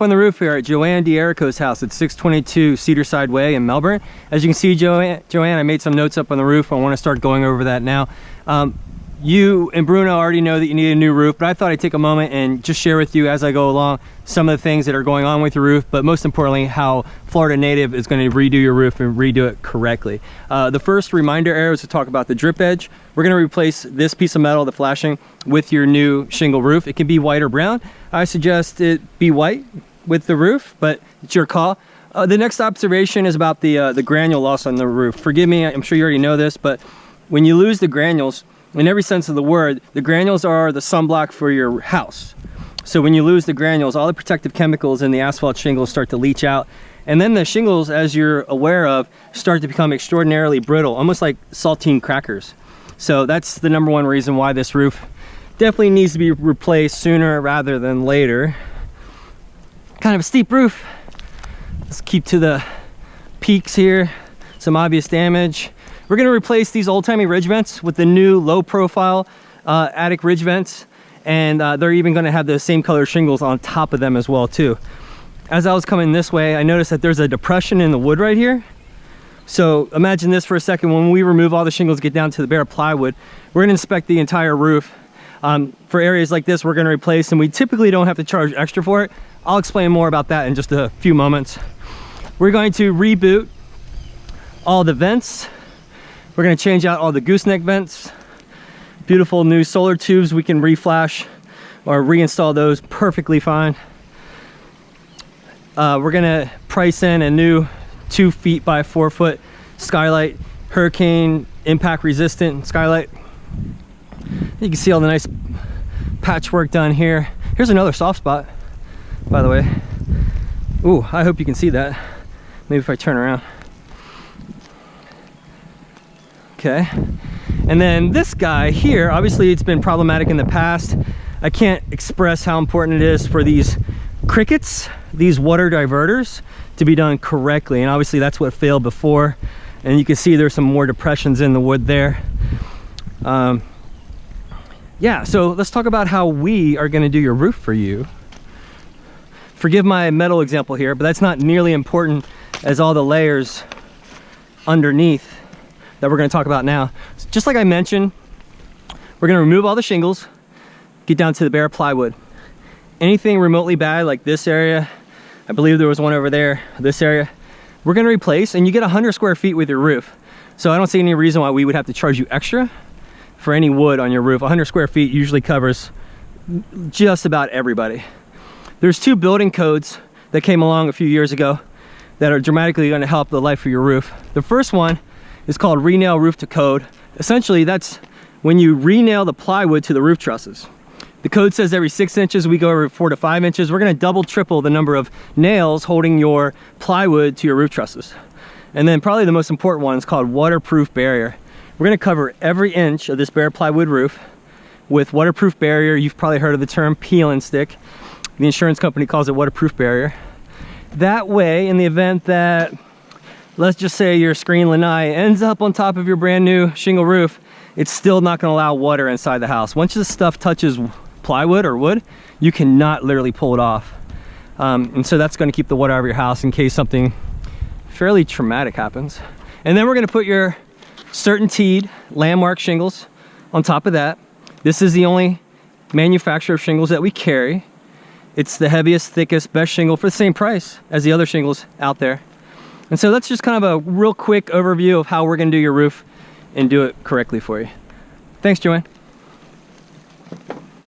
On the roof here at Joanne D'Erico's house at 622 Cedarside Way in Melbourne. As you can see, Joanne, I made some notes up on the roof. I want to start going over that now. You and Bruno already know that you need a new roof, but I thought I'd take a moment and just share with you as I go along some of the things that are going on with your roof, but most importantly, how Florida Native is going to redo your roof and redo it correctly. The first reminder area is to talk about the drip edge. We're going to replace this piece of metal, the flashing, with your new shingle roof. It can be white or brown. I suggest it be white with the roof, but it's your call. The next observation is about the granule loss on the roof. Forgive me, I'm sure you already know this, but when you lose the granules, in every sense of the word, the granules are the sunblock for your house. So when you lose the granules, all the protective chemicals in the asphalt shingles start to leach out. And then the shingles, as you're aware of, start to become extraordinarily brittle, almost like saltine crackers. So that's the number one reason why this roof definitely needs to be replaced sooner rather than later. Kind of a steep roof. Let's keep to the peaks here. Some obvious damage. We're going to replace these old-timey ridge vents with the new low-profile attic ridge vents, and they're even going to have the same color shingles on top of them as well too. As I was coming this way, I noticed that there's a depression in the wood right here. So imagine this for a second. When we remove all the shingles, get down to the bare plywood, we're going to inspect the entire roof. For areas like this, we're going to replace, and we typically don't have to charge extra for it. I'll explain more about that in just a few moments. We're going to reboot all the vents. We're going to change out all the gooseneck vents. Beautiful new solar tubes. We can reflash or reinstall those perfectly fine. We're going to price in a new 2 feet by 4 foot skylight, hurricane impact resistant skylight. You can see all the nice patchwork done here. Here's another soft spot, by the way. Ooh, I hope you can see that. Maybe if I turn around. Okay, and then this guy here, obviously it's been problematic in the past. I can't express how important it is for these crickets, these water diverters, to be done correctly, and obviously that's what failed before, and you can see there's some more depressions in the wood there. Yeah, so let's talk about how we are going to do your roof for you. Forgive my metal example here, but that's not nearly important as all the layers underneath that we're going to talk about now. Just like I mentioned, we're going to remove all the shingles, get down to the bare plywood. Anything remotely bad, like this area, I believe there was one over there, this area, we're going to replace, and you get 100 square feet with your roof. So I don't see any reason why we would have to charge you extra for any wood on your roof. 100 square feet usually covers just about everybody. There's 2 building codes that came along a few years ago that are dramatically going to help the life of your roof. The first one is called Re-Nail Roof to Code. Essentially, that's when you re-nail the plywood to the roof trusses. The code says every 6 inches, we go every 4 to 5 inches. We're going to double, triple the number of nails holding your plywood to your roof trusses. And then probably the most important one is called waterproof barrier. We're going to cover every inch of this bare plywood roof with waterproof barrier. You've probably heard of the term peel and stick. The insurance company calls it waterproof barrier. That way, in the event that, let's just say your screen lanai ends up on top of your brand new shingle roof, it's still not going to allow water inside the house. Once this stuff touches plywood or wood, you cannot literally pull it off. And so that's going to keep the water out of your house in case something fairly traumatic happens. And then we're going to put your CertainTeed landmark shingles on top of that. This is the only manufacturer of shingles that we carry. It's the heaviest, thickest, best shingle for the same price as the other shingles out there. And so that's just kind of a real quick overview of how we're going to do your roof and do it correctly for you. Thanks, Joanne.